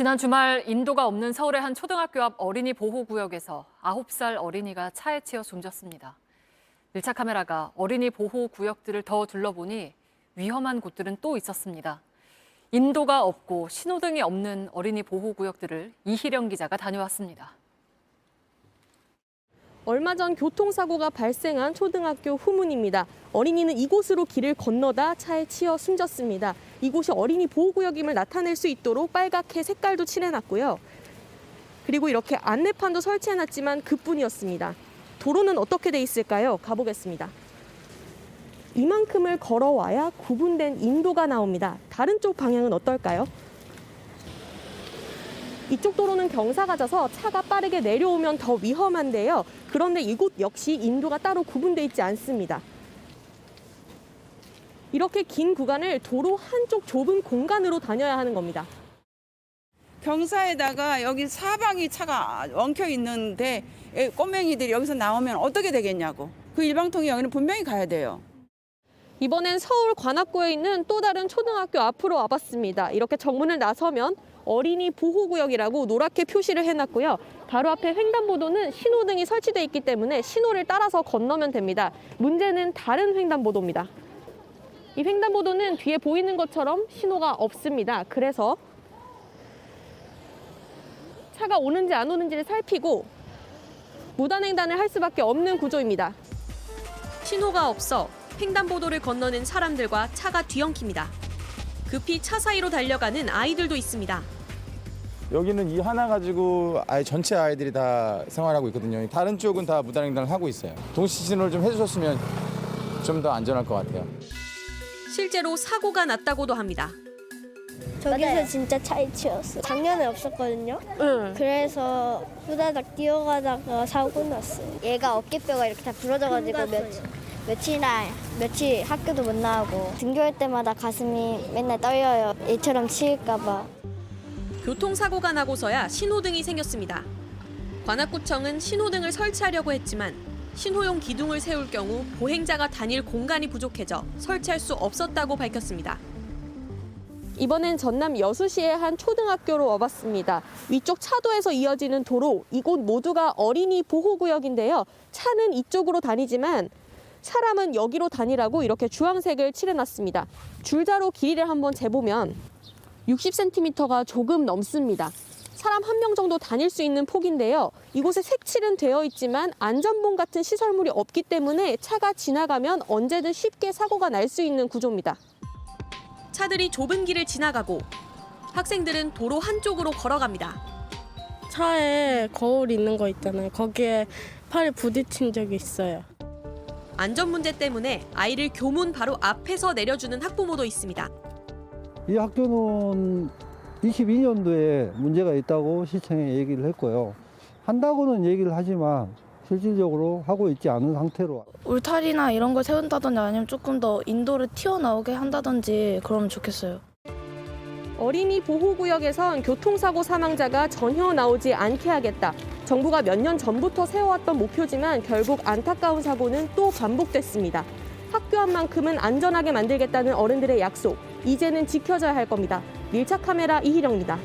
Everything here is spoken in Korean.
지난 주말 인도가 없는 서울의 한 초등학교 앞 어린이 보호구역에서 9살 어린이가 차에 치여 숨졌습니다. 밀착 카메라가 어린이 보호구역들을 더 둘러보니 위험한 곳들은 또 있었습니다. 인도가 없고 신호등이 없는 어린이 보호구역들을 이희령 기자가 다녀왔습니다. 얼마 전 교통사고가 발생한 초등학교 후문입니다. 어린이는 이곳으로 길을 건너다 차에 치여 숨졌습니다. 이곳이 어린이 보호구역임을 나타낼 수 있도록 빨갛게 색깔도 칠해놨고요. 그리고 이렇게 안내판도 설치해놨지만 그뿐이었습니다. 도로는 어떻게 돼 있을까요? 가보겠습니다. 이만큼을 걸어와야 구분된 인도가 나옵니다. 다른 쪽 방향은 어떨까요? 이쪽 도로는 경사가 져서 차가 빠르게 내려오면 더 위험한데요. 그런데 이곳 역시 인도가 따로 구분돼 있지 않습니다. 이렇게 긴 구간을 도로 한쪽 좁은 공간으로 다녀야 하는 겁니다. 경사에다가 여기 사방이 차가 엉켜 있는데 꼬맹이들이 여기서 나오면 어떻게 되겠냐고. 그 일방통이 여기는 분명히 가야 돼요. 이번엔 서울 관악구에 있는 또 다른 초등학교 앞으로 와봤습니다. 이렇게 정문을 나서면 어린이 보호구역이라고 노랗게 표시를 해놨고요. 바로 앞에 횡단보도는 신호등이 설치돼 있기 때문에 신호를 따라서 건너면 됩니다. 문제는 다른 횡단보도입니다. 이 횡단보도는 뒤에 보이는 것처럼 신호가 없습니다. 그래서 차가 오는지 안 오는지를 살피고 무단횡단을 할 수밖에 없는 구조입니다. 신호가 없어 횡단보도를 건너는 사람들과 차가 뒤엉킵니다. 급히 차 사이로 달려가는 아이들도 있습니다. 여기는 이 하나 가지고 전체 아이들이 다 생활하고 있거든요. 다른 쪽은 다 무단횡단을 하고 있어요. 동시 신호를 좀 해주셨으면 좀 더 안전할 것 같아요. 실제로 사고가 났다고도 합니다. 저기서 진짜 차에 치였어. 작년에 없었거든요. 그래서 후다닥 뛰어가다가 사고 났어요. 얘가 어깨뼈가 이렇게 다 부러져가지고 며칠 학교도 못 나가고 등교할 때마다 가슴이 맨날 떨려요. 얘처럼 치일까 봐. 교통사고가 나고서야 신호등이 생겼습니다. 관악구청은 신호등을 설치하려고 했지만 신호용 기둥을 세울 경우 보행자가 다닐 공간이 부족해져 설치할 수 없었다고 밝혔습니다. 이번엔 전남 여수시의 한 초등학교로 와봤습니다. 위쪽 차도에서 이어지는 도로, 이곳 모두가 어린이 보호구역인데요. 차는 이쪽으로 다니지만 사람은 여기로 다니라고 이렇게 주황색을 칠해놨습니다. 줄자로 길이를 한번 재보면 60cm가 조금 넘습니다. 사람 한 명 정도 다닐 수 있는 폭인데요. 이곳에 색칠은 되어 있지만 안전봉 같은 시설물이 없기 때문에 차가 지나가면 언제든 쉽게 사고가 날 수 있는 구조입니다. 차들이 좁은 길을 지나가고 학생들은 도로 한쪽으로 걸어갑니다. 차에 거울 있는 거 있잖아요. 거기에 팔이 부딪힌 적이 있어요. 안전 문제 때문에 아이를 교문 바로 앞에서 내려주는 학부모도 있습니다. 이 학교는 22년도에 문제가 있다고 시청에 얘기를 했고요. 한다고는 얘기를 하지만 실질적으로 하고 있지 않은 상태로. 울타리나 이런 걸 세운다든지 아니면 조금 더 인도를 튀어나오게 한다든지 그러면 좋겠어요. 어린이 보호구역에선 교통사고 사망자가 전혀 나오지 않게 하겠다. 정부가 몇 년 전부터 세워왔던 목표지만 결국 안타까운 사고는 또 반복됐습니다. 학교 앞만큼은 안전하게 만들겠다는 어른들의 약속, 이제는 지켜져야 할 겁니다. 밀착 카메라 이희령입니다.